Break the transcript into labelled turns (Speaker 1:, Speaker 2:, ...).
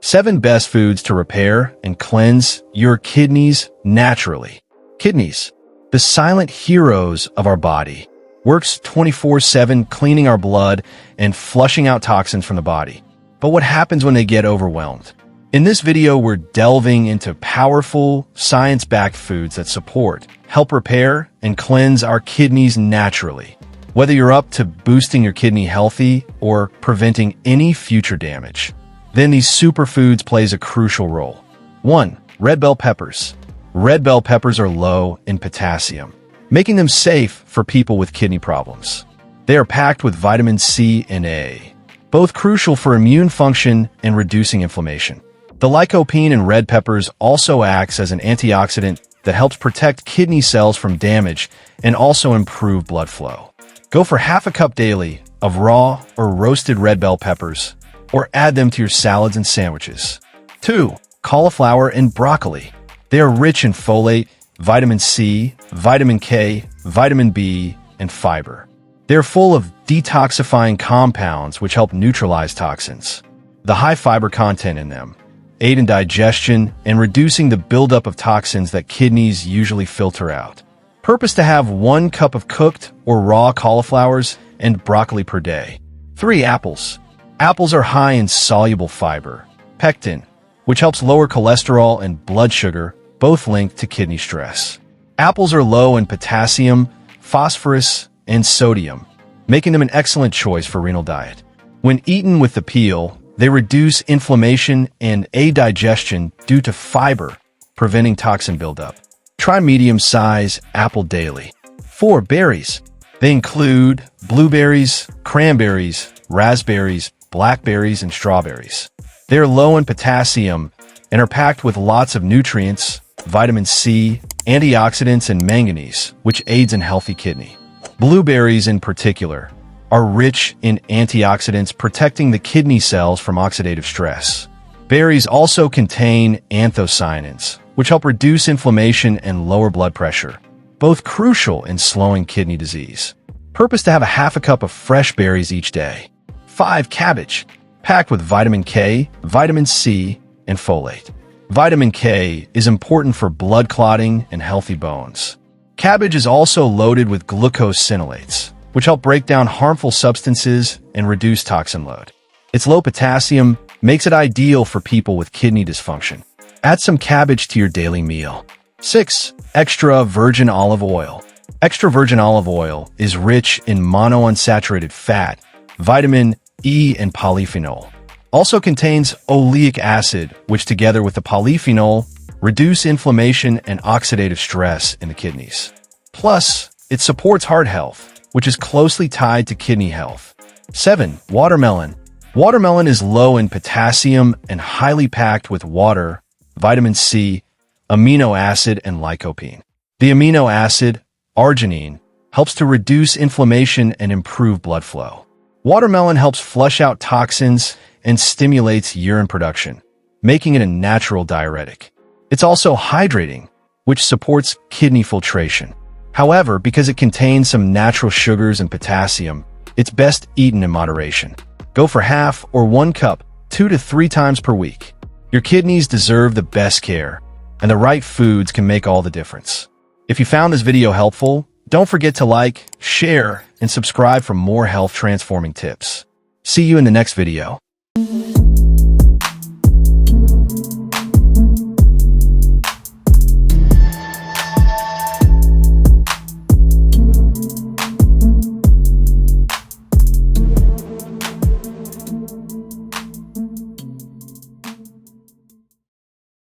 Speaker 1: 7 best foods to repair and cleanse your kidneys naturally. Kidneys, the silent heroes of our body, works 24/7 cleaning our blood and flushing out toxins from the body. But what happens when they get overwhelmed? In this video, we're delving into powerful, science-backed foods that support, help repair, and cleanse our kidneys naturally. Whether you're up to boosting your kidney healthy or preventing any future damage, then these superfoods plays a crucial role. 1. Red bell peppers. Red bell peppers are low in potassium, making them safe for people with kidney problems. They are packed with vitamin C and A, both crucial for immune function and reducing inflammation. The lycopene in red peppers also acts as an antioxidant that helps protect kidney cells from damage and also improve blood flow. Go for half a cup daily of raw or roasted red bell peppers, or add them to your salads and sandwiches. 2. Cauliflower and broccoli. They are rich in folate, vitamin C, vitamin K, vitamin B, and fiber. They are full of detoxifying compounds which help neutralize toxins. The high fiber content in them aid in digestion and reducing the buildup of toxins that kidneys usually filter out. Purpose to have 1 cup of cooked or raw cauliflowers and broccoli per day. 3. Apples. Apples are high in soluble fiber, pectin, which helps lower cholesterol and blood sugar, both linked to kidney stress. Apples are low in potassium, phosphorus, and sodium, making them an excellent choice for renal diet. When eaten with the peel, they reduce inflammation and aid digestion due to fiber, preventing toxin buildup. Try medium-size apple daily. 4. Berries. They include blueberries, cranberries, raspberries, blackberries, and strawberries. They are low in potassium and are packed with lots of nutrients, vitamin C, antioxidants, and manganese, which aids in healthy kidney. Blueberries in particular are rich in antioxidants protecting the kidney cells from oxidative stress. Berries also contain anthocyanins, which help reduce inflammation and lower blood pressure, both crucial in slowing kidney disease. Purpose to have a half a cup of fresh berries each day. 5. Cabbage. Packed with vitamin K, vitamin C, and folate. Vitamin K is important for blood clotting and healthy bones. Cabbage is also loaded with glucosinolates, which help break down harmful substances and reduce toxin load. Its low potassium makes it ideal for people with kidney dysfunction. Add some cabbage to your daily meal. 6. Extra virgin olive oil. Extra virgin olive oil is rich in monounsaturated fat, vitamin E, and polyphenol. Also contains oleic acid, which together with the polyphenol reduce inflammation and oxidative stress in the kidneys. Plus, it supports heart health, which is closely tied to kidney health. 7. Watermelon. Watermelon is low in potassium and highly packed with water, vitamin C, amino acid, and lycopene. The amino acid, arginine, helps to reduce inflammation and improve blood flow. Watermelon helps flush out toxins and stimulates urine production, making it a natural diuretic. It's also hydrating, which supports kidney filtration. However, because it contains some natural sugars and potassium, it's best eaten in moderation. Go for half or 1 cup 2 to 3 times per week. Your kidneys deserve the best care, and the right foods can make all the difference. If you found this video helpful, don't forget to like, share, and subscribe for more health transforming tips. See you in the next video.